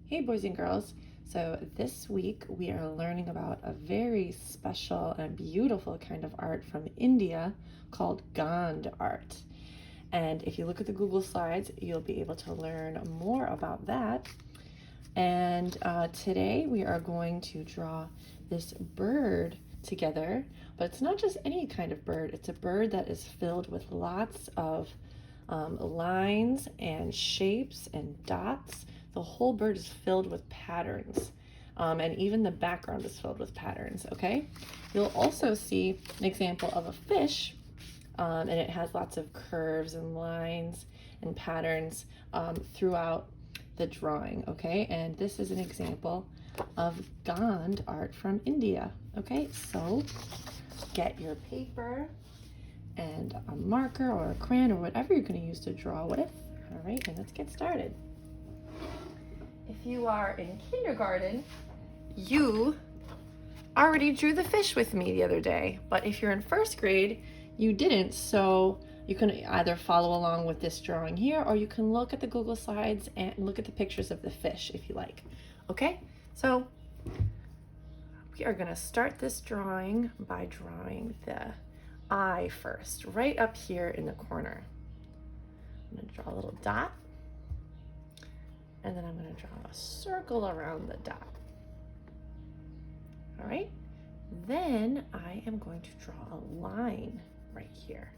Hey boys and girls, so this week we are learning about a very special and beautiful kind of art from India called Gand art. And if you look at the Google slides, you'll be able to learn more about that. And today we are going to draw this bird together, but it's not just any kind of bird. It's a bird that is filled with lots of lines and shapes and dots. The whole bird is filled with patterns, and even the background is filled with patterns, okay? You'll also see an example of a fish, and it has lots of curves and lines and patterns throughout the drawing, okay? And this is an example of Gand art from India, okay? So get your paper and a marker or a crayon or whatever you're going to use to draw with. All right, and let's get started. If you are in kindergarten, you already drew the fish with me the other day, but if you're in first grade, you didn't, so you can either follow along with this drawing here, or you can look at the Google slides and look at the pictures of the fish if you like. Okay, so we are going to start this drawing by drawing the eye first, right up here in the corner. I'm going to draw a little dot, and then I'm going to draw a circle around the dot. All right, then I am going to draw a line right here.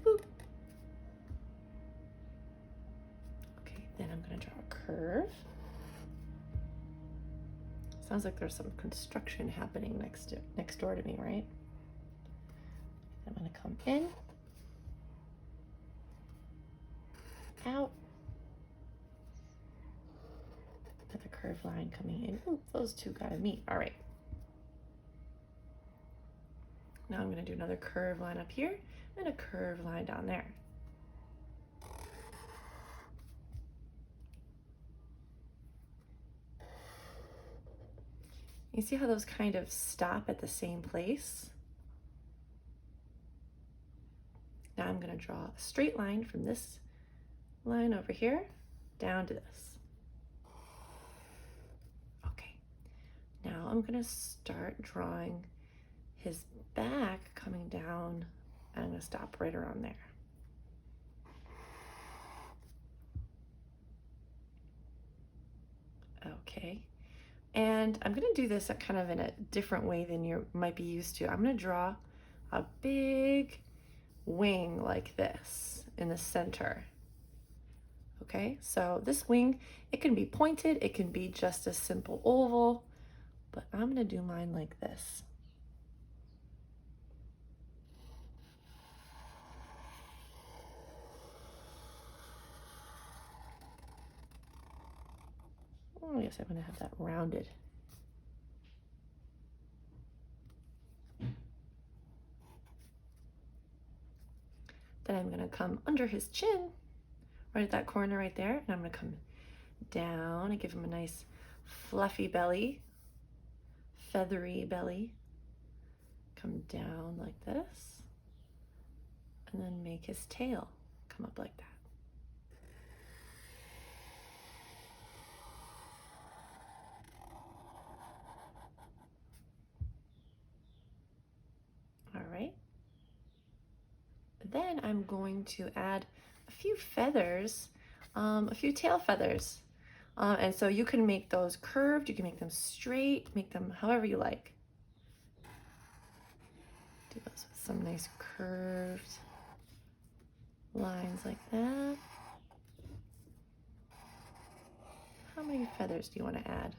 Boop. Okay, then I'm going to draw a curve. Sounds like there's some construction happening next door to me, right? I'm going to come in, out, with a curved line coming in. Ooh, those two gotta meet. All right. Now I'm going to do another curved line up here and a curved line down there. You see how those kind of stop at the same place? Now I'm going to draw a straight line from this line over here down to this. Okay, now I'm going to start drawing his back coming down, and I'm going to stop right around there. Okay, and I'm going to do this kind of in a different way than you might be used to. I'm going to draw a big wing like this in the center. Okay, so this wing, it can be pointed, it can be just a simple oval, but I'm going to do mine like this. Oh, yes, I'm going to have that rounded. Then I'm going to come under his chin, right at that corner right there, and I'm going to come down and give him a nice fluffy belly, feathery belly. Come down like this, and then make his tail come up like that. All right. Then I'm going to add a few feathers, a few tail feathers. And so you can make those curved, you can make them straight, make them however you like. Do those with some nice curved lines like that. How many feathers do you want to add?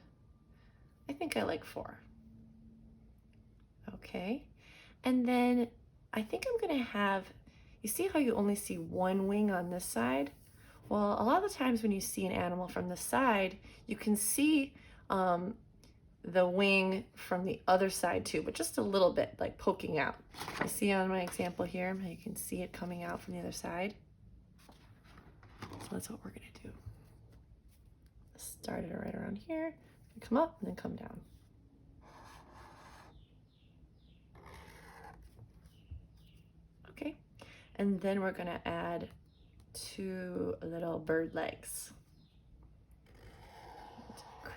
I think I like 4. Okay, and then I think I'm going to have, you see how you only see one wing on this side? Well, a lot of the times when you see an animal from the side, you can see the wing from the other side too, but just a little bit, like poking out. You see on my example here, you can see it coming out from the other side. So that's what we're going to do. Start it right around here, come up and then come down. Okay, and then we're going to add 2 little bird legs.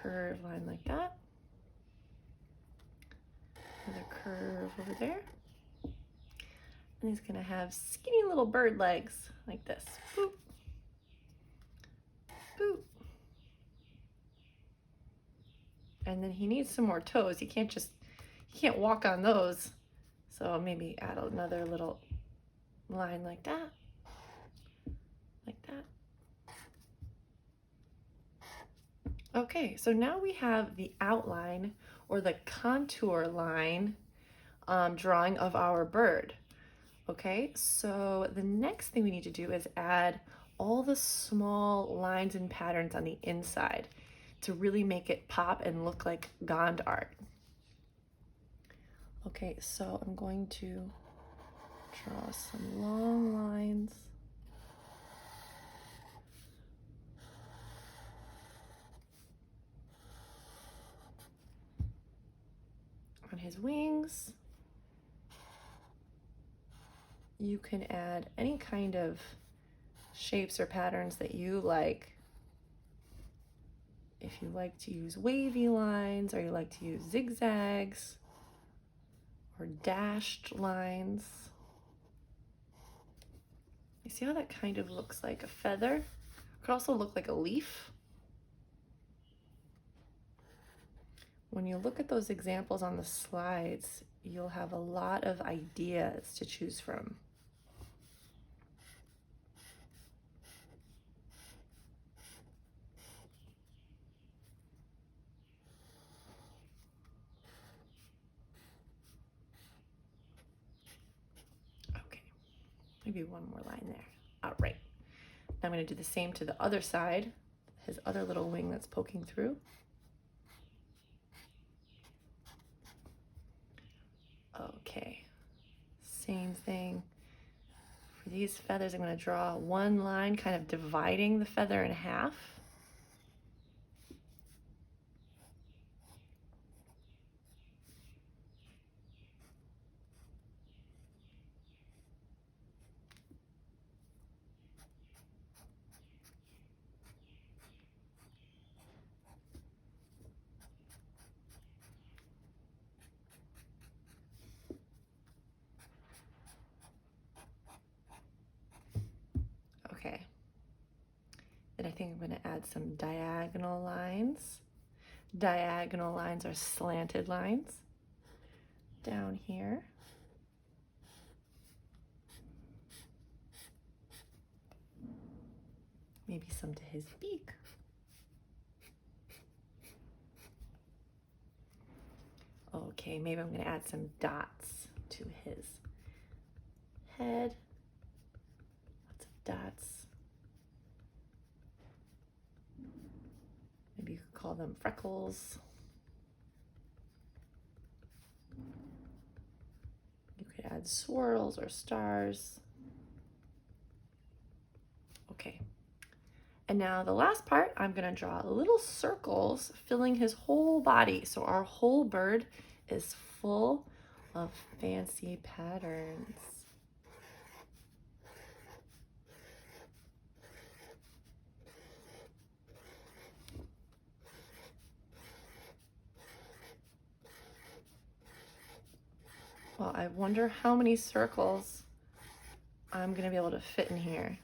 curved line like that. Another curve over there. And he's gonna have skinny little bird legs like this. Boop. Boop. And then he needs some more toes. He can't walk on those. So maybe add another little line like that. Like that. Okay, so now we have the outline or the contour line drawing of our bird. Okay, so the next thing we need to do is add all the small lines and patterns on the inside to really make it pop and look like Gond art. Okay, so I'm going to draw some long lines. On his wings. You can add any kind of shapes or patterns that you like. If you like to use wavy lines, or you like to use zigzags or dashed lines. You see how that kind of looks like a feather? It could also look like a leaf. When you look at those examples on the slides, you'll have a lot of ideas to choose from. Okay, maybe one more line there. All right, I'm going to do the same to the other side, his other little wing that's poking through. Okay, same thing. For these feathers, I'm going to draw one line kind of dividing the feather in half. Okay, then I think I'm going to add some diagonal lines. Diagonal lines are slanted lines down here. Maybe some to his beak. Okay, maybe I'm going to add some dots to his head. Lots of dots. Maybe you could call them freckles. You could add swirls or stars. Okay. And now the last part, I'm going to draw little circles filling his whole body. So our whole bird is full of fancy patterns. Well, I wonder how many circles I'm going to be able to fit in here.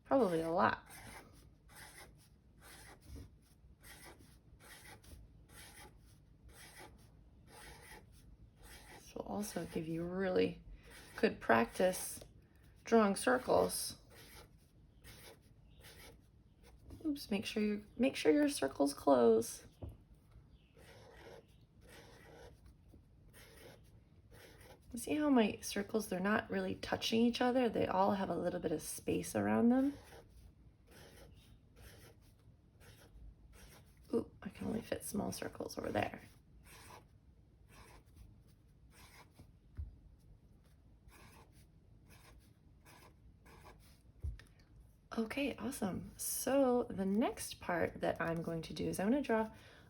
Probably a lot. This will also give you really good practice drawing circles. Oops, make sure your circles close. See how my circles, they're not really touching each other. They all have a little bit of space around them. Ooh, I can only fit small circles over there. Okay, awesome. So the next part that I'm going to do is I'm going to draw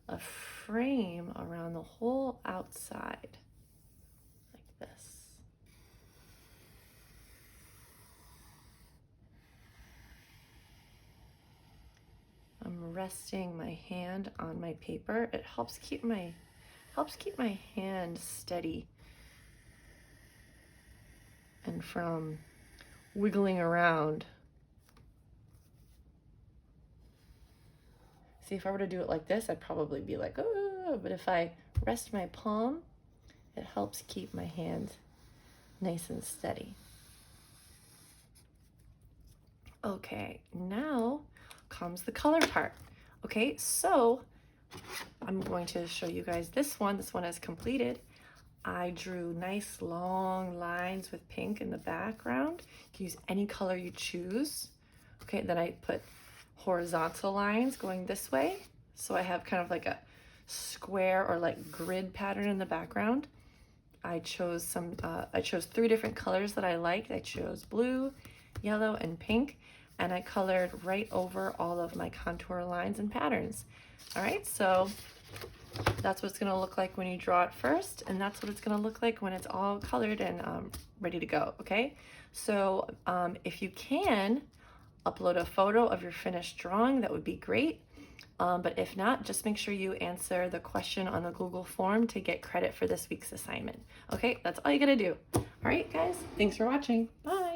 a frame around the whole outside, like this. resting my hand on my paper, it helps keep my hand steady and from wiggling around. See, if I were to do it like this, I'd probably be like, oh, but if I rest my palm, it helps keep my hand nice and steady. Okay, now comes the color part. Okay, so I'm going to show you guys this one. This one is completed. I drew nice long lines with pink in the background. You can use any color you choose. Okay, then I put horizontal lines going this way. So I have kind of like a square or like grid pattern in the background. I chose 3 different colors that I liked. I chose blue, yellow, and pink, and I colored right over all of my contour lines and patterns. All right, so that's what it's gonna look like when you draw it first, and that's what it's gonna look like when it's all colored and ready to go, okay? So if you can upload a photo of your finished drawing, that would be great. But if not, just make sure you answer the question on the Google form to get credit for this week's assignment. Okay, that's all you gotta do. All right, guys, thanks for watching. Bye.